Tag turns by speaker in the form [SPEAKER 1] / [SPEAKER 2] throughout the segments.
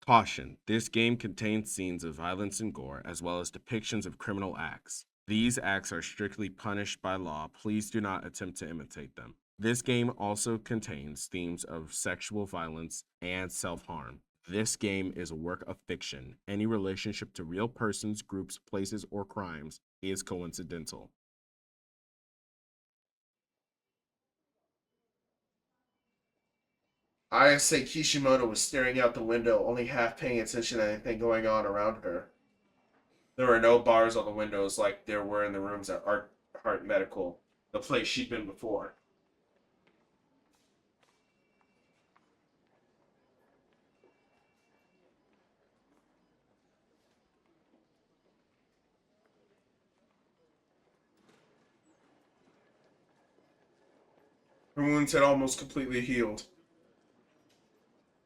[SPEAKER 1] Caution: this game contains scenes of violence and gore, as well as depictions of criminal acts. These acts are strictly punished by law. Please do not attempt to imitate them. This game also contains themes of sexual violence and self harm. This game is a work of fiction. Any relationship to real persons, groups, places, or crimes is coincidental.
[SPEAKER 2] Ayase Kishimoto was staring out the window, only half paying attention to anything going on around her. There were no bars on the windows like there were in the rooms at Art Heart Medical, the place she'd been before. Her wounds had almost completely healed.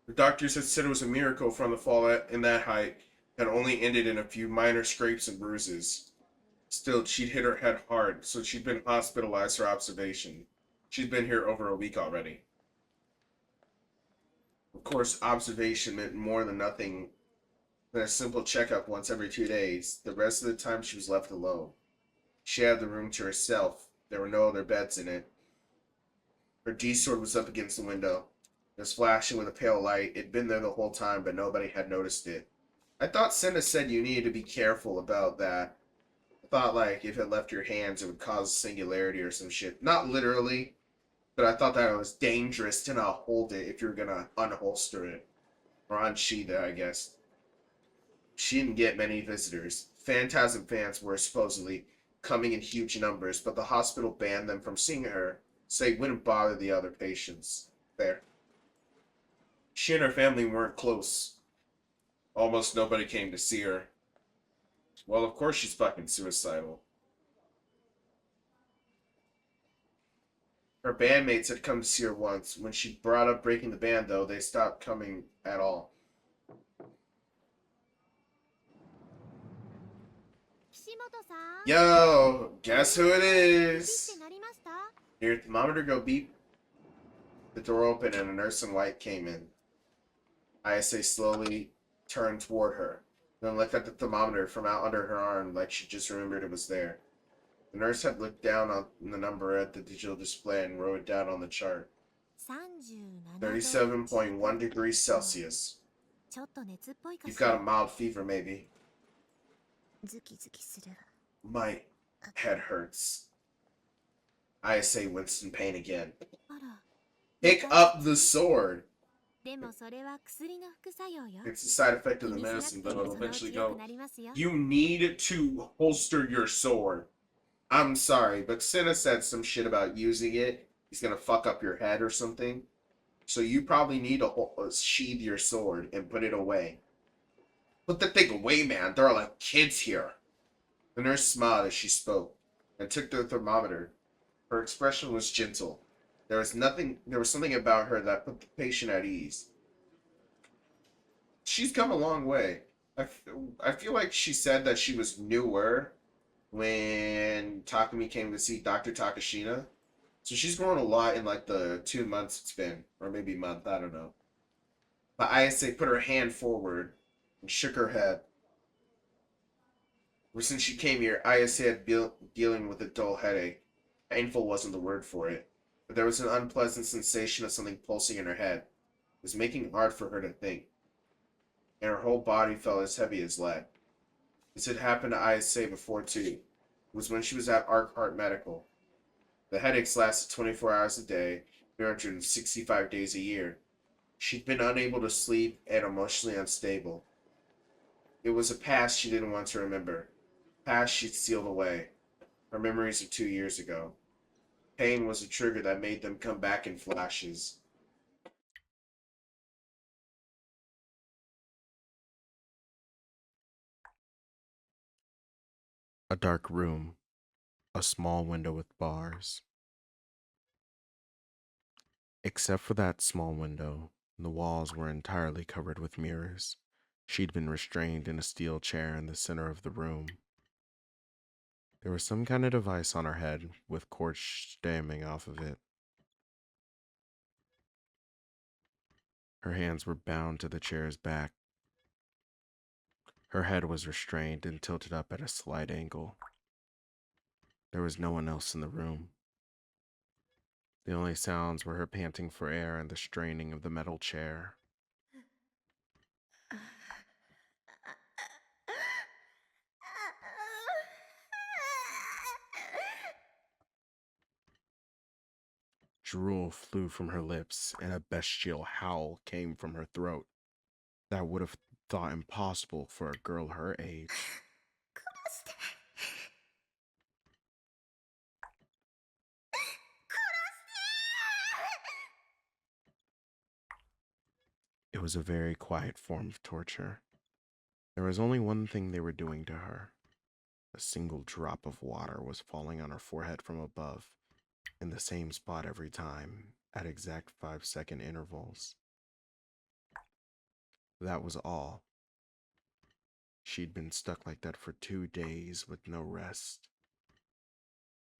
[SPEAKER 2] The doctors had said it was a miracle from the fall in that height had only ended in a few minor scrapes and bruises. Still, she'd hit her head hard, so she'd been hospitalized for observation. She'd been here over a week already. Of course, observation meant more than nothing than a simple checkup once every 2 days. The rest of the time she was left alone. She had the room to herself. There were no other beds in it. Her D-sword was up against the window. It was flashing with a pale light. It'd been there the whole time, but nobody had noticed it. I thought Cinna said you needed to be careful about that. I thought, like, if it left your hands, it would cause singularity or some shit. Not literally, but I thought that it was dangerous to not hold it if you're gonna unholster it. Or unsheath it, I guess. She didn't get many visitors. Phantasm fans were supposedly coming in huge numbers, but the hospital banned them from seeing her, so they wouldn't bother the other patients. There. She and her family weren't close. Almost nobody came to see her. Well, of course she's fucking suicidal. Her bandmates had come to see her once. When she brought up breaking the band, though, they stopped coming at all. Yo, guess who it is? Your thermometer go beep. The door opened and a nurse in white came in. Ayase slowly turned toward her, then looked at the thermometer from out under her arm like she just remembered it was there. The nurse had looked down on the number at the digital display and wrote it down on the chart. 37.1 degrees Celsius. You've got a mild fever, maybe. My head hurts. Ayase winced in pain again. Pick up the sword. It's a side effect of the medicine, but it'll eventually go. You need to holster your sword. I'm sorry, but Cinna said some shit about using it. He's gonna fuck up your head or something. So you probably need to sheathe your sword and put it away. Put the thing away, man. There are like kids here. The nurse smiled as she spoke and took the thermometer. Her expression was gentle. There was something about her that put the patient at ease. She's come a long way. I feel like she said that she was newer when Takumi came to see Dr. Takashina. So she's grown a lot in like the 2 months it's been, or maybe a month, I don't know. But Ayase put her hand forward and shook her head. Ever since she came here, Ayase had been dealing with a dull headache. Painful wasn't the word for it, but there was an unpleasant sensation of something pulsing in her head. It was making it hard for her to think, and her whole body felt as heavy as lead. This had happened to Ayase before too. It was when she was at Heart Medical. The headaches lasted 24 hours a day, 365 days a year. She'd been unable to sleep and emotionally unstable. It was a past she didn't want to remember. Past she'd sealed away. Her memories of 2 years ago. Pain was a trigger that made them come back in flashes.
[SPEAKER 1] A dark room, a small window with bars. Except for that small window, the walls were entirely covered with mirrors. She'd been restrained in a steel chair in the center of the room. There was some kind of device on her head with cords stemming off of it. Her hands were bound to the chair's back. Her head was restrained and tilted up at a slight angle. There was no one else in the room. The only sounds were her panting for air and the straining of the metal chair. Drool flew from her lips, and a bestial howl came from her throat. That would have thought impossible for a girl her age. It was a very quiet form of torture. There was only one thing they were doing to her. A single drop of water was falling on her forehead from above, in the same spot every time, at exact 5-second intervals. That was all. She'd been stuck like that for 2 days with no rest.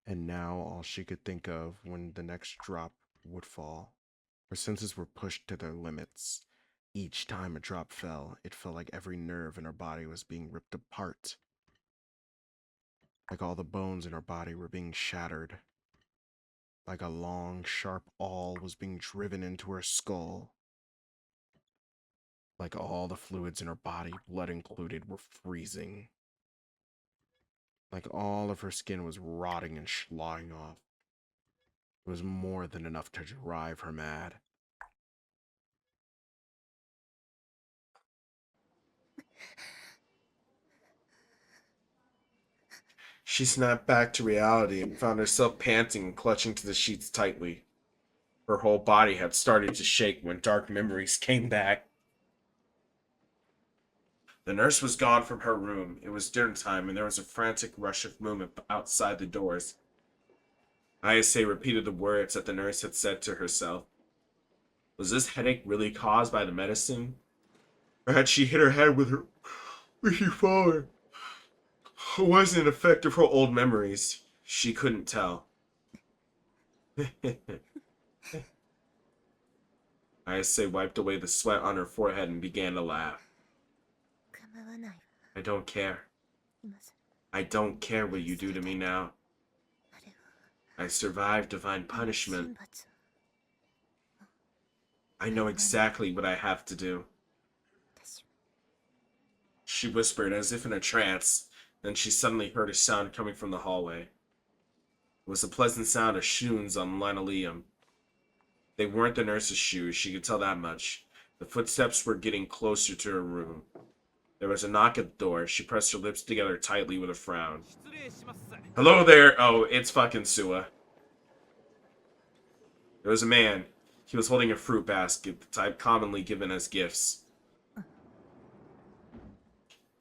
[SPEAKER 1] And now all she could think of when the next drop would fall. Her senses were pushed to their limits. Each time a drop fell, it felt like every nerve in her body was being ripped apart. Like all the bones in her body were being shattered. Like a long, sharp awl was being driven into her skull. Like all the fluids in her body, blood included, were freezing. Like all of her skin was rotting and sloughing off. It was more than enough to drive her mad. She snapped back to reality and found herself panting and clutching to the sheets tightly. Her whole body had started to shake when dark memories came back. The nurse was gone from her room. It was dinner time, and there was a frantic rush of movement outside the doors. Ayase repeated the words that the nurse had said to herself. Was this headache really caused by the medicine? Or had she hit her head with her fallen? Or was it an effect of her old memories? She couldn't tell. Ayase wiped away the sweat on her forehead and began to laugh. I don't care. I don't care what you do to me now. I survived divine punishment. I know exactly what I have to do. She whispered as if in a trance. Then she suddenly heard a sound coming from the hallway. It was the pleasant sound of shoes on linoleum. They weren't the nurse's shoes, she could tell that much. The footsteps were getting closer to her room. There was a knock at the door. She pressed her lips together tightly with a frown. Hello there! Oh, it's fucking Sua. There was a man. He was holding a fruit basket, the type commonly given as gifts.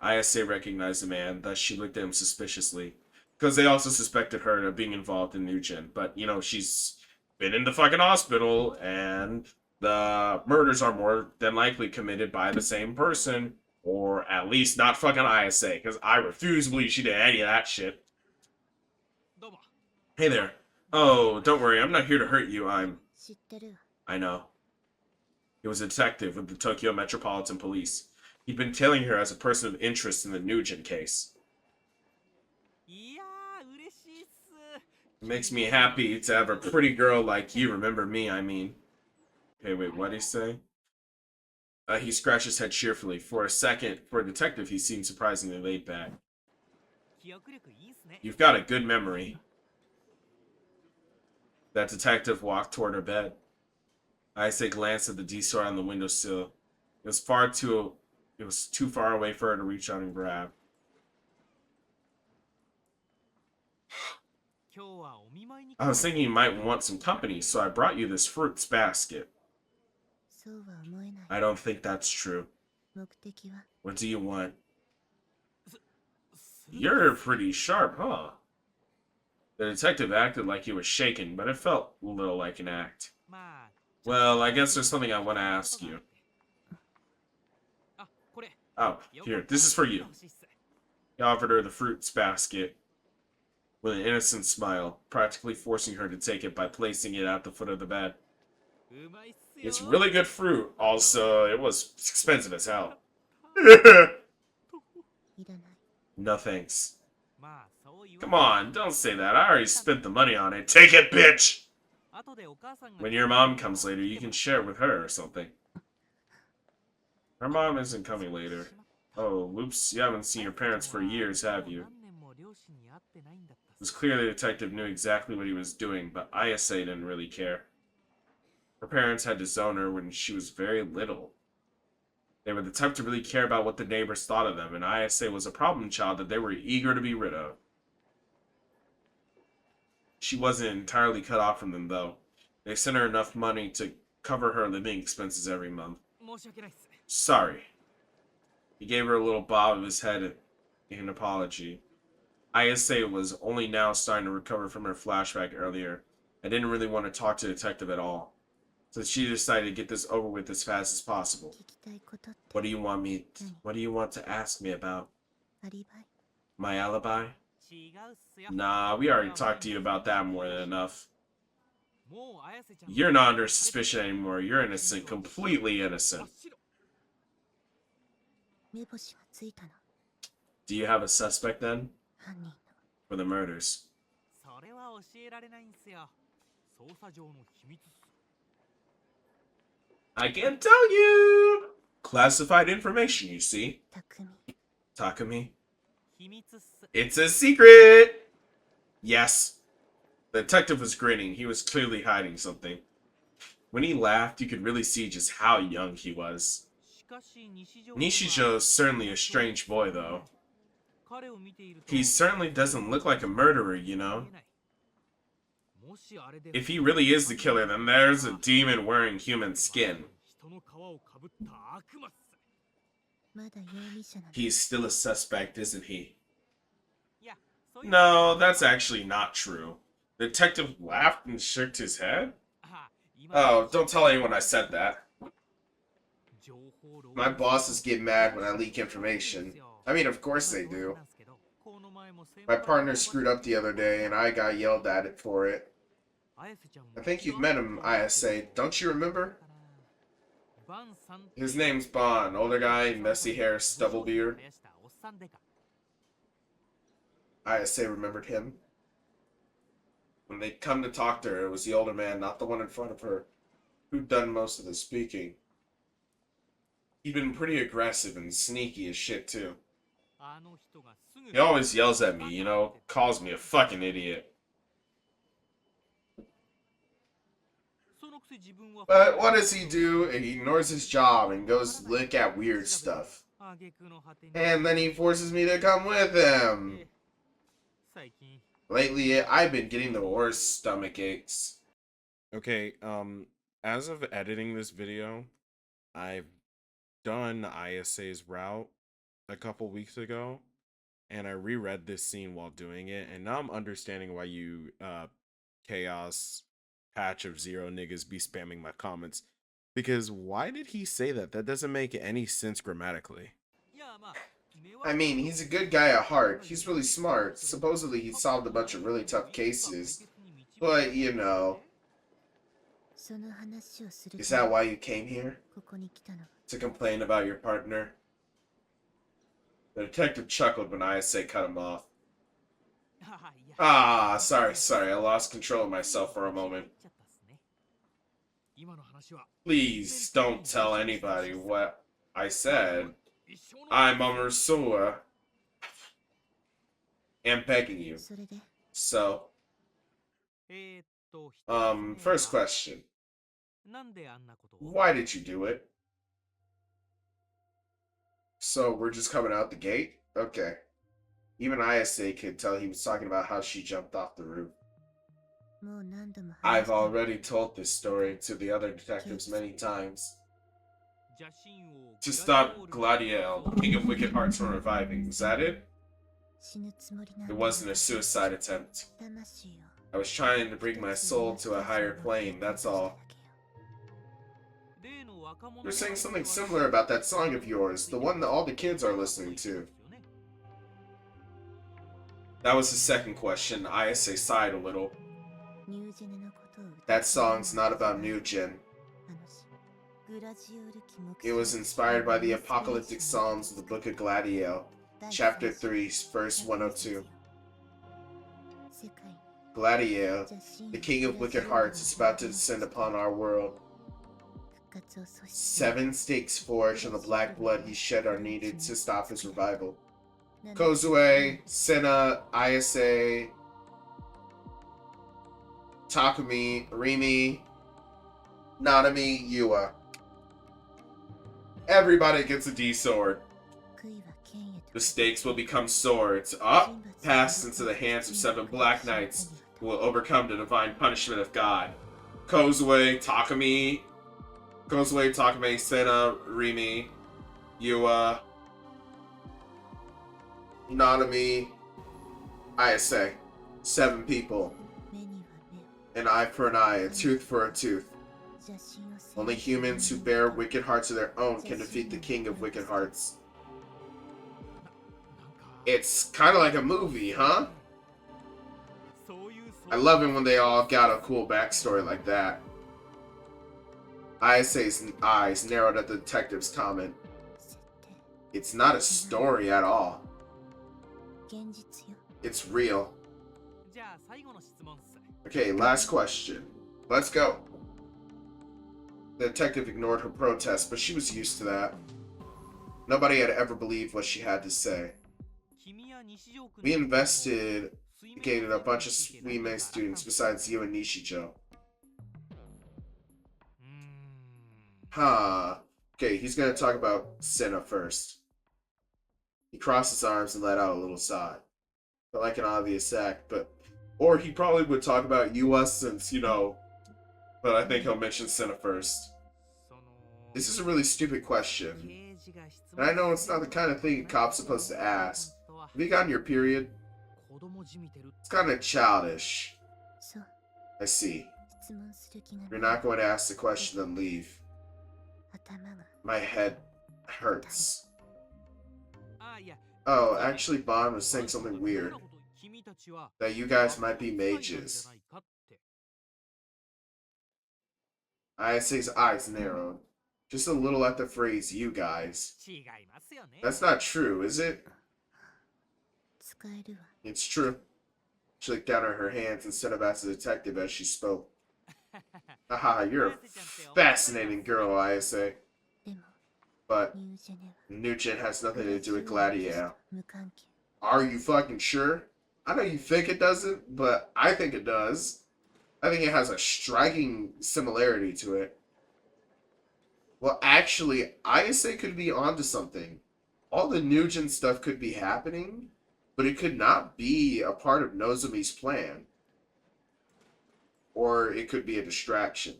[SPEAKER 1] Ayase recognized the man, thus she looked at him suspiciously. Because they also suspected her of being involved in Nugent. But, you know, she's been in the fucking hospital, and the murders are more than likely committed by the same person. Or at least not fucking Ayase, because I refuse to believe she did any of that shit. Hey there. Oh, don't worry, I'm not here to hurt you, I know. He was a detective with the Tokyo Metropolitan Police. He'd been tailing her as a person of interest in the Nugent case. It makes me happy to have a pretty girl like you remember me, I mean. Okay, wait, what'd he say? He scratched his head cheerfully. For a second, for a detective, he seemed surprisingly laid back. You've got a good memory. That detective walked toward her bed. Ayase glanced at the D-star on the windowsill. It was too far away for her to reach out and grab. I was thinking you might want some company, so I brought you this fruits basket. I don't think that's true. What do you want? You're pretty sharp, huh? The detective acted like he was shaken, but it felt a little like an act. Well, I guess there's something I want to ask you. Oh, here, this is for you. He offered her the fruits basket with an innocent smile, practically forcing her to take it by placing it at the foot of the bed. It's really good fruit. Also, it was expensive as hell. No thanks. Come on, don't say that. I already spent the money on it. Take it, bitch! When your mom comes later, you can share it with her or something. Her mom isn't coming later. Oh, whoops, you haven't seen your parents for years, have you? It was clear the detective knew exactly what he was doing, but ISA didn't really care. Her parents had disowned her when she was very little. They were the type to really care about what the neighbors thought of them, and ISA was a problem child that they were eager to be rid of. She wasn't entirely cut off from them, though. They sent her enough money to cover her living expenses every month. Sorry. He gave her a little bob of his head in an apology. ISA was only now starting to recover from her flashback earlier. I didn't really want to talk to the detective at all, so she decided to get this over with as fast as possible. What do you want to ask me about? My alibi? Nah, we already talked to you about that more than enough. You're not under suspicion anymore. You're innocent, completely innocent. Do you have a suspect then? For the murders? I can't tell you! Classified information, you see. Takumi? It's a secret! Yes. The detective was grinning. He was clearly hiding something. When he laughed, you could really see just how young he was. Nishijo's certainly a strange boy, though. He certainly doesn't look like a murderer, you know? If he really is the killer, then there's a demon wearing human skin. He's still a suspect, isn't he? No, that's actually not true. The detective laughed and shook his head? Oh, don't tell anyone I said that. My bosses get mad when I leak information. I mean, of course they do. My partner screwed up the other day, and I got yelled at it for it. I think you've met him, ISA. Don't you remember? His name's Bon. Older guy, messy hair, stubble beard. ISA remembered him. When they come to talk to her, it was the older man, not the one in front of her, who'd done most of the speaking. He'd been pretty aggressive and sneaky as shit, too. He always yells at me, you know, calls me a fucking idiot. But what does he do? He ignores his job and goes look at weird stuff. And then he forces me to come with him. Lately, I've been getting the worst stomach aches. Okay, as of editing this video, I've done ISA's route a couple weeks ago, and I reread this scene while doing it, and now I'm understanding why you, Chaos Patch of Zero niggas be spamming my comments. Because why did he say that? That doesn't make any sense grammatically. I mean, he's a good guy at heart. He's really smart. Supposedly he solved a bunch of really tough cases. But, you know. Is that why you came here? To complain about your partner? The detective chuckled when ISA cut him off. Ah, sorry, I lost control of myself for a moment. Please don't tell anybody what I said. I'm Amursua. I'm begging you. So, first question. Why did you do it? So, we're just coming out the gate? Okay. Even ISA could tell he was talking about how she jumped off the roof. I've already told this story to the other detectives many times. To stop Gladiel, King of Wicked Hearts, from reviving. Was that it? It wasn't a suicide attempt. I was trying to bring my soul to a higher plane, that's all. You're saying something similar about that song of yours, the one that all the kids are listening to. That was the second question. ISA sighed a little. That song's not about New Gen. It was inspired by the apocalyptic psalms of the Book of Gladiel.
[SPEAKER 2] Chapter 3, verse 102. Gladiator, the king of wicked hearts, is about to descend upon our world. 7 stakes forged and the black blood he shed are needed to stop his revival. Kozue, Senna, Ayase, Takumi, Rimi, Nanami, Yua. Everybody gets a D sword. The stakes will become swords, passed into the hands of 7 black knights who will overcome the divine punishment of God. Kozue, Takumi, Senna, Rimi, Yua, Nanami, Ayase. 7 people. An eye for an eye, a tooth for a tooth. Only humans who bear wicked hearts of their own can defeat the king of wicked hearts. It's kind of like a movie, huh? I love it when they all got a cool backstory like that. Ayase's eyes narrowed at the detective's comment. It's not a story at all. It's real. Okay, last question. Let's go. The detective ignored her protest, but she was used to that. Nobody had ever believed what she had to say. We investigated a bunch of Suime students besides you and Nishijo. Huh. Okay, he's gonna talk about Senna first. He crossed his arms and let out a little sigh. Felt like an obvious act, or he probably would talk about Yua since, but I think he'll mention Senna first. This is a really stupid question. And I know it's not the kind of thing a cop's supposed to ask. Have you gotten your period? It's kind of childish. I see. You're not going to ask the question, then leave. My head hurts. Oh, actually Bon was saying something weird. That you guys might be mages. Ayase's eyes narrowed. Just a little at the phrase, you guys. That's not true, is it? It's true. She looked down at her hands instead of at the detective as she spoke. Haha, you're a fascinating girl, Ayase. But New Gen has nothing to do with Gladiator. Are you fucking sure? I know you think it doesn't, but I think it does. I think it has a striking similarity to it. Well, actually, Ayase could be onto something. All the New Gen stuff could be happening, but it could not be a part of Nozomi's plan. Or it could be a distraction,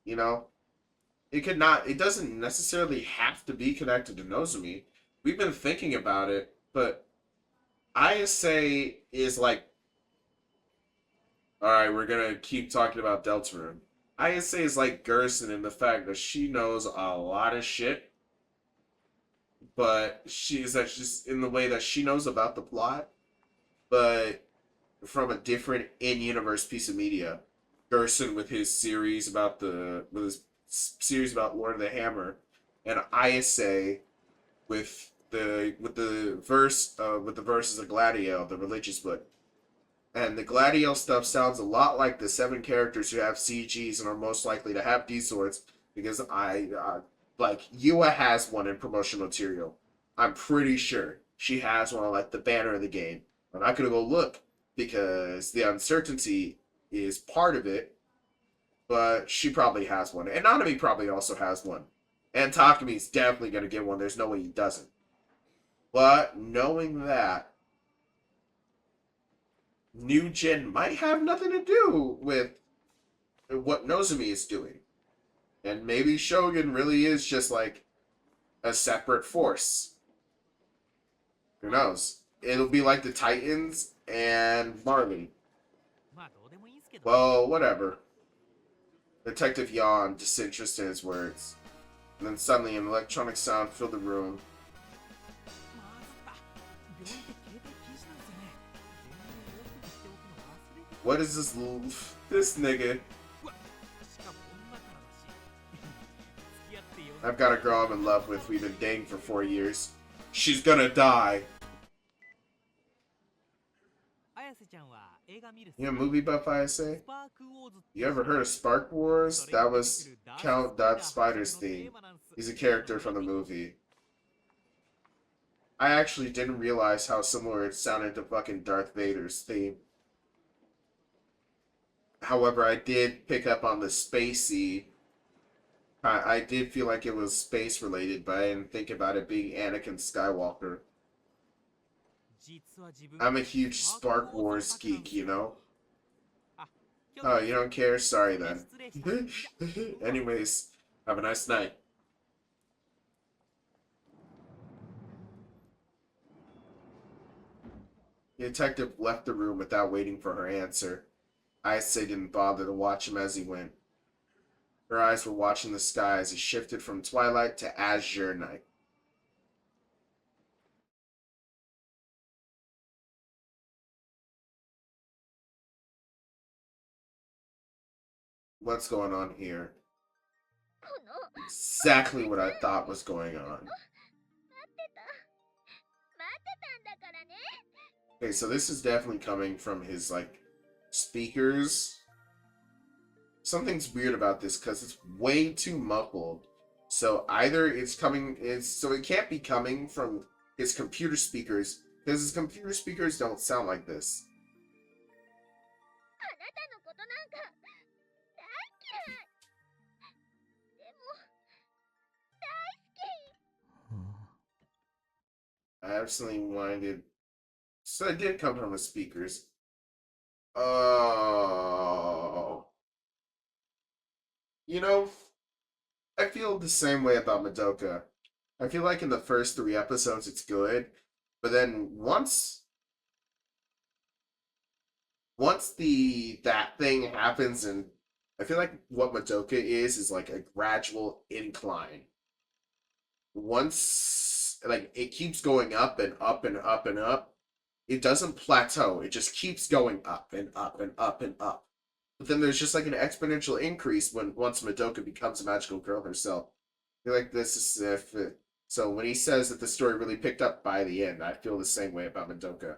[SPEAKER 2] It doesn't necessarily have to be connected to Nozomi. We've been thinking about it, but Ayase is like, alright, we're gonna keep talking about Deltarune. Ayase is like Gerson in the fact that she knows a lot of shit, but she's just in the way that she knows about the plot, but from a different in-universe piece of media. Gerson with his series about Lord of the Hammer, and Ayase with the verses of Gladio, the religious book. And the Gladio stuff sounds a lot like the 7 characters who have CGs and are most likely to have D swords, because Yua has one in promotional material. I'm pretty sure she has one on like the banner of the game. I'm not gonna go look because the uncertainty is part of it, but she probably has one. And Nanami probably also has one. And Takumi's definitely gonna get one. There's no way he doesn't. But knowing that, New Gen might have nothing to do with what Nozomi is doing. And maybe Shogun really is just like a separate force. Who knows? It'll be like the Titans and Marley. Well, whatever. Detective yawned, disinterested in his words. And then suddenly an electronic sound filled the room. What is this nigga? I've got a girl I'm in love with. We've been dating for 4 years. She's gonna die. You know movie buff I say? You ever heard of Spark Wars? That was Count Spider's theme. He's a character from the movie. I actually didn't realize how similar it sounded to fucking Darth Vader's theme. However, I did pick up on the spacey. I did feel like it was space related, but I didn't think about it being Anakin Skywalker. I'm a huge Spark Wars geek, you know? Oh, you don't care? Sorry then. Anyways, have a nice night. The detective left the room without waiting for her answer. Ayase didn't bother to watch him as he went. Her eyes were watching the sky as it shifted from twilight to azure night. What's going on here? Exactly what I thought was going on. Okay, so this is definitely coming from his, like, speakers. Something's weird about this because it's way too muffled. So either so it can't be coming from his computer speakers because his computer speakers don't sound like this. I absolutely minded. So it did come from his speakers. Oh. You know, I feel the same way about Madoka. I feel like in the first 3 episodes it's good, but then once that thing happens, and I feel like what Madoka is like a gradual incline. Once like it keeps going up and up and up and up, it doesn't plateau. It just keeps going up and up and up and up. But then there's just like an exponential increase once Madoka becomes a magical girl herself. I feel like this is if it, so when he says that the story really picked up by the end, I feel the same way about Madoka.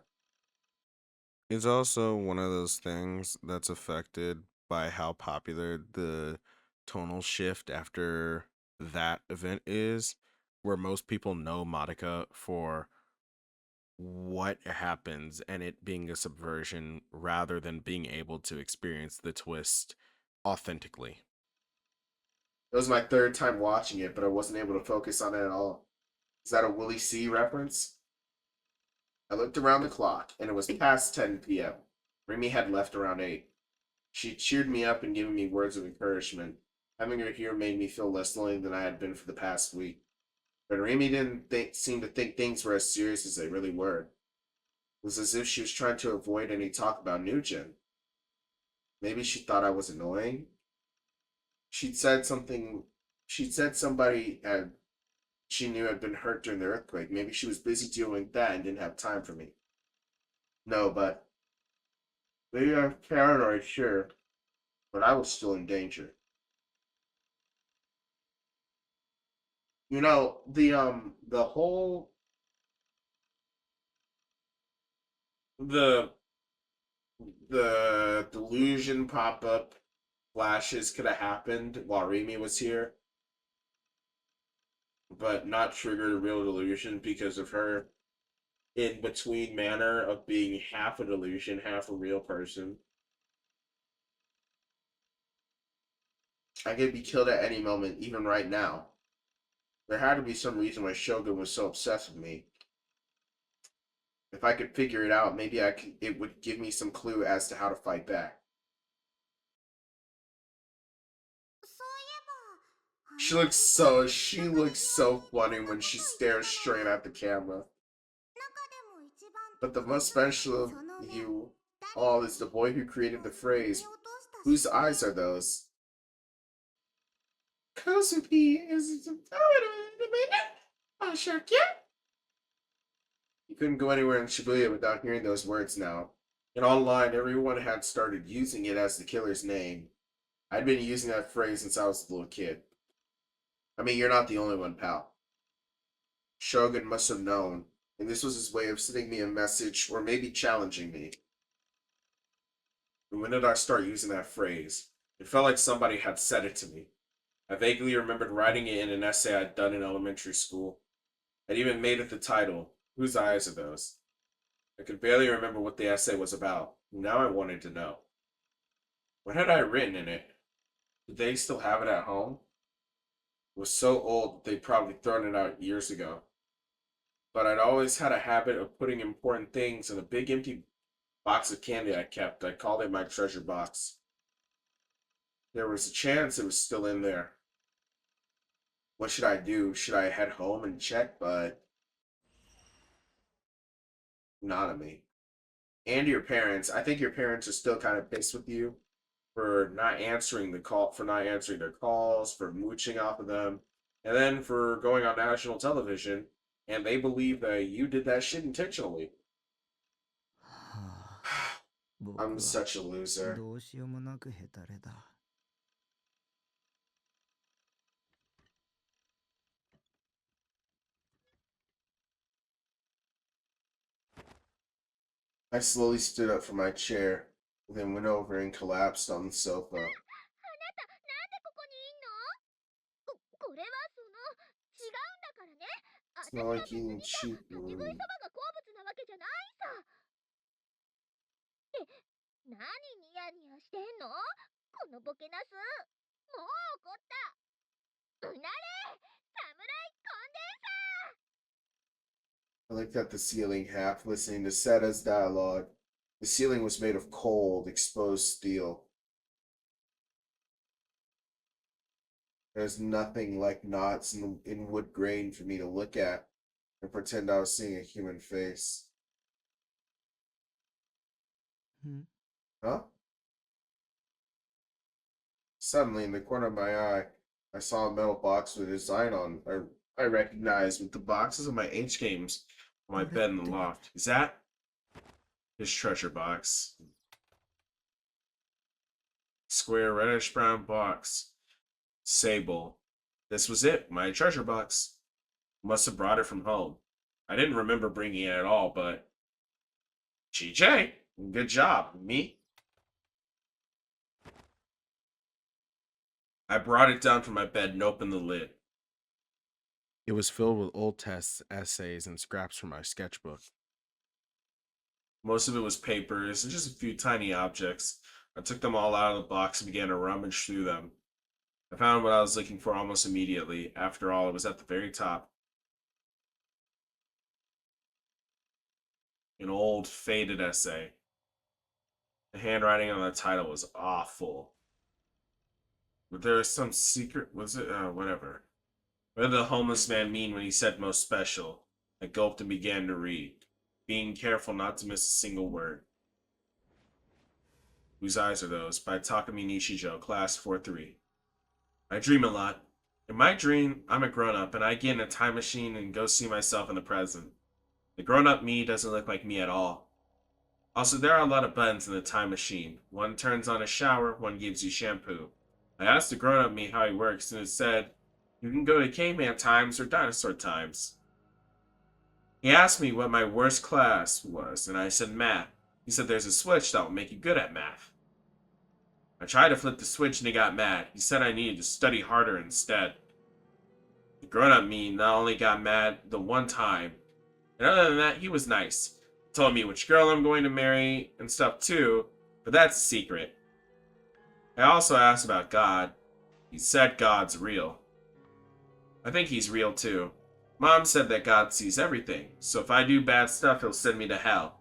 [SPEAKER 1] It's also one of those things that's affected by how popular the tonal shift after that event is, where most people know Madoka for what happens and it being a subversion rather than being able to experience the twist authentically.
[SPEAKER 2] It was my third time watching it, but I wasn't able to focus on it at all. Is that a Willie C reference? I looked around the clock, and it was past 10 p.m. Remy had left around 8. She cheered me up and given me words of encouragement. Having her here made me feel less lonely than I had been for the past week. But Remy didn't seem to think things were as serious as they really were. It was as if she was trying to avoid any talk about Nugent. Maybe she thought I was annoying. She'd said something. She'd said somebody had she knew had been hurt during the earthquake. Maybe she was busy dealing with that and didn't have time for me. No, but maybe I'm paranoid, sure, but I was still in danger. You know, the whole the the delusion pop up flashes could have happened while Remy was here, but not triggered a real delusion because of her in between manner of being half a delusion, half a real person. I could be killed at any moment, even right now. There had to be some reason why Shogun was so obsessed with me. If I could figure it out, maybe it would give me some clue as to how to fight back. She looks so funny when she stares straight at the camera. But the most special of you all is the boy who created the phrase. Whose eyes are those? Kosupi is You couldn't go anywhere in Shibuya without hearing those words now. And online, everyone had started using it as the killer's name. I'd been using that phrase since I was a little kid. I mean, you're not the only one, pal. Shogun must have known, and this was his way of sending me a message or maybe challenging me. And when did I start using that phrase? It felt like somebody had said it to me. I vaguely remembered writing it in an essay I'd done in elementary school. I'd even made it the title, Whose Eyes Are Those? I could barely remember what the essay was about. Now I wanted to know. What had I written in it? Did they still have it at home? It was so old that they'd probably thrown it out years ago. But I'd always had a habit of putting important things in a big empty box of candy I kept. I called it my treasure box. There was a chance it was still in there. What should I do? Should I head home and check? But not of me. And your parents. I think your parents are still kind of pissed with you for not answering not answering their calls, for mooching off of them, and then for going on national television. And they believe that you did that shit intentionally.
[SPEAKER 3] はあ、
[SPEAKER 2] I'm
[SPEAKER 3] 僕は
[SPEAKER 2] such a loser.
[SPEAKER 3] どうしようもなくヘタレだ。
[SPEAKER 2] I slowly stood up from my chair, then went over and collapsed on the sofa.
[SPEAKER 4] なんでここにいんの？これは違うんだからね。
[SPEAKER 2] It's not like eating cheap
[SPEAKER 4] 立ち食いそ
[SPEAKER 2] food.
[SPEAKER 4] ばが好物なわけじゃないさ。何ニヤニヤしてんの？このボケナス。もう怒った。うなれ、侍コンデンサー。
[SPEAKER 2] I looked at the ceiling, half listening to Seta's dialogue. The ceiling was made of cold, exposed steel. There's nothing like knots in wood grain for me to look at and pretend I was seeing a human face.
[SPEAKER 3] ん
[SPEAKER 2] Huh? Suddenly, in the corner of my eye, I saw a metal box with a design on. I recognized with the boxes of my H games on my bed in the loft. Is that his treasure box? Square reddish brown box. Sable. This was it, my treasure box. Must have brought it from home. I didn't remember bringing it at all, but GJ, good job. Me? I brought it down from my bed and opened the lid. It was filled with old tests, essays, and scraps from my sketchbook. Most of it was papers and just a few tiny objects. I took them all out of the box and began to rummage through them. I found what I was looking for almost immediately. After all, it was at the very top. An old, faded essay. The handwriting on the title was awful. But there was some secret, whatever. What did the homeless man mean when he said most special? I gulped and began to read, being careful not to miss a single word. Whose Eyes Are Those? By Takumi Nishijo, Class 4-3. I dream a lot. In my dream, I'm a grown-up, and I get in a time machine and go see myself in the present. The grown-up me doesn't look like me at all. Also, there are a lot of buttons in the time machine. One turns on a shower, one gives you shampoo. I asked the grown-up me how he works, and it said, you can go to caveman times or dinosaur times. He asked me what my worst class was, and I said math. He said there's a switch that will make you good at math. I tried to flip the switch and he got mad. He said I needed to study harder instead. The grown-up me not only got mad the one time, and other than that, he was nice. He told me which girl I'm going to marry and stuff too, but that's a secret. I also asked about God. He said God's real. I think he's real too. Mom said that God sees everything, so if I do bad stuff, he'll send me to hell.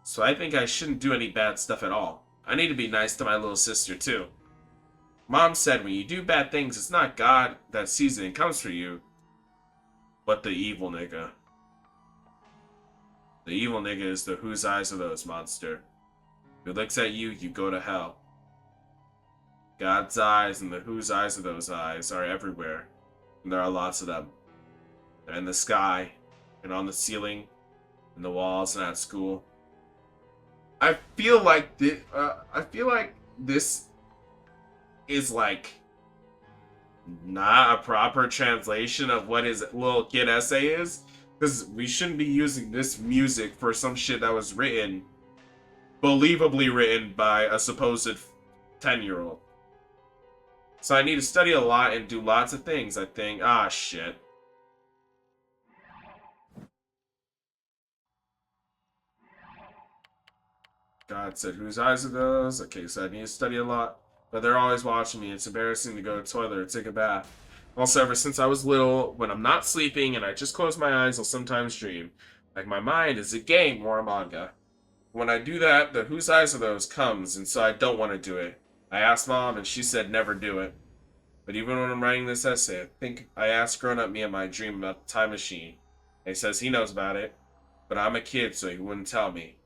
[SPEAKER 2] So I think I shouldn't do any bad stuff at all. I need to be nice to my little sister too. Mom said when you do bad things, it's not God that sees it and comes for you, but the evil nigga. The evil nigga is the Whose Eyes Are Those monster. If he looks at you, you go to hell. God's eyes and the Whose Eyes Are Those eyes are everywhere, and there are lots of them. They're in the sky, and on the ceiling, and the walls, and at school. I feel like this is like not a proper translation of what his little kid essay is, because we shouldn't be using this music for some shit that was written
[SPEAKER 1] believably written by a supposed 10-year-old. So I need to study a lot and do lots of things, I think. Ah, shit. God said, whose eyes are those? Okay, so I need to study a lot. But they're always watching me. It's embarrassing to go to the toilet or take a bath. Also, ever since I was little, when I'm not sleeping and I just close my eyes, I'll sometimes dream. Like my mind is a game or a manga. When I do that, the whose eyes are those comes, and so I don't want to do it. I asked Mom, and she said never do it. But even when I'm writing this essay, I think I asked grown-up me in my dream about the time machine. And he says he knows about it, but I'm a kid, so he wouldn't tell me.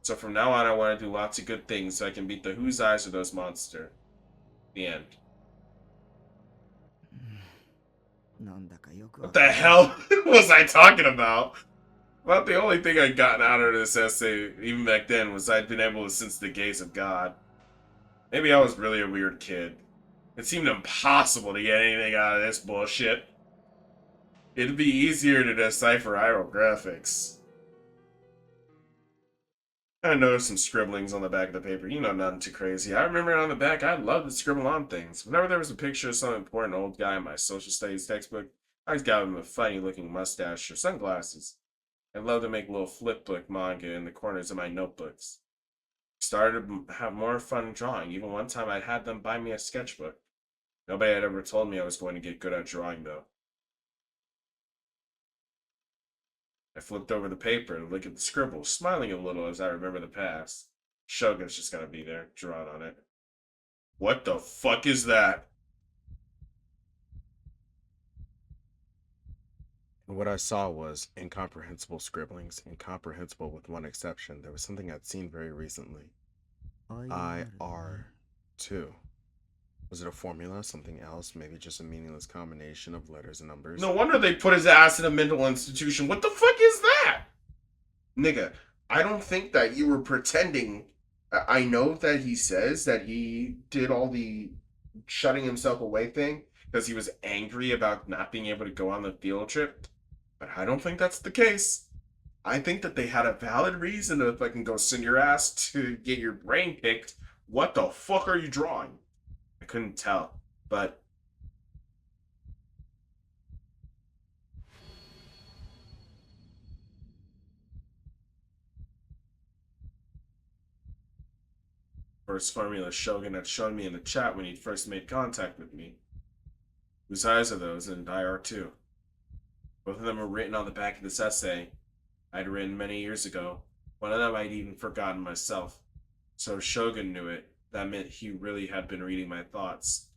[SPEAKER 1] So from now on, I want to do lots of good things so I can beat the whose eyes are those monster. The end.
[SPEAKER 3] なんだかよく
[SPEAKER 1] What
[SPEAKER 3] わ
[SPEAKER 1] the
[SPEAKER 3] かんない
[SPEAKER 1] hell was I talking about? Well, the only thing I'd gotten out of this essay, even back then, was I'd been able to sense the gaze of God. Maybe I was really a weird kid. It seemed impossible to get anything out of this bullshit. It'd be easier to decipher hieroglyphics. I noticed some scribblings on the back of the paper. You know, nothing too crazy. I remember on the back, I'd love to scribble on things. Whenever there was a picture of some important old guy in my social studies textbook, I always got him a funny-looking mustache or sunglasses. I'd love to make little flip book manga in the corners of my notebooks. Started to have more fun drawing. Even one time I had them buy me a sketchbook. Nobody had ever told me I was going to get good at drawing, though. I flipped over the paper and looked at the scribbles, smiling a little as I remember the past. Shogun's just gonna be there, drawn on it. What the fuck is that? And what I saw was incomprehensible scribblings, incomprehensible with one exception. There was something I'd seen very recently. IRWho. Was it a formula, something else, maybe just a meaningless combination of letters and numbers? No wonder they put his ass in a mental institution. What the fuck is that?
[SPEAKER 2] Nigga, I don't think that you were pretending. I know that he says that he did all the shutting himself away thing
[SPEAKER 1] Because he was angry about not being able to go on the field trip. But I don't think that's the case. I think that they had a valid reason to fucking go send your ass to get your brain picked. What the fuck are you drawing? I couldn't tell, but first formula Shogun had shown me in the chat when he first made contact with me. Whose eyes are those? And IR2. Both of them were written on the back of this essay I'd written many years ago. One of them I'd even forgotten myself. So if Shogun knew it, that meant he really had been reading my thoughts.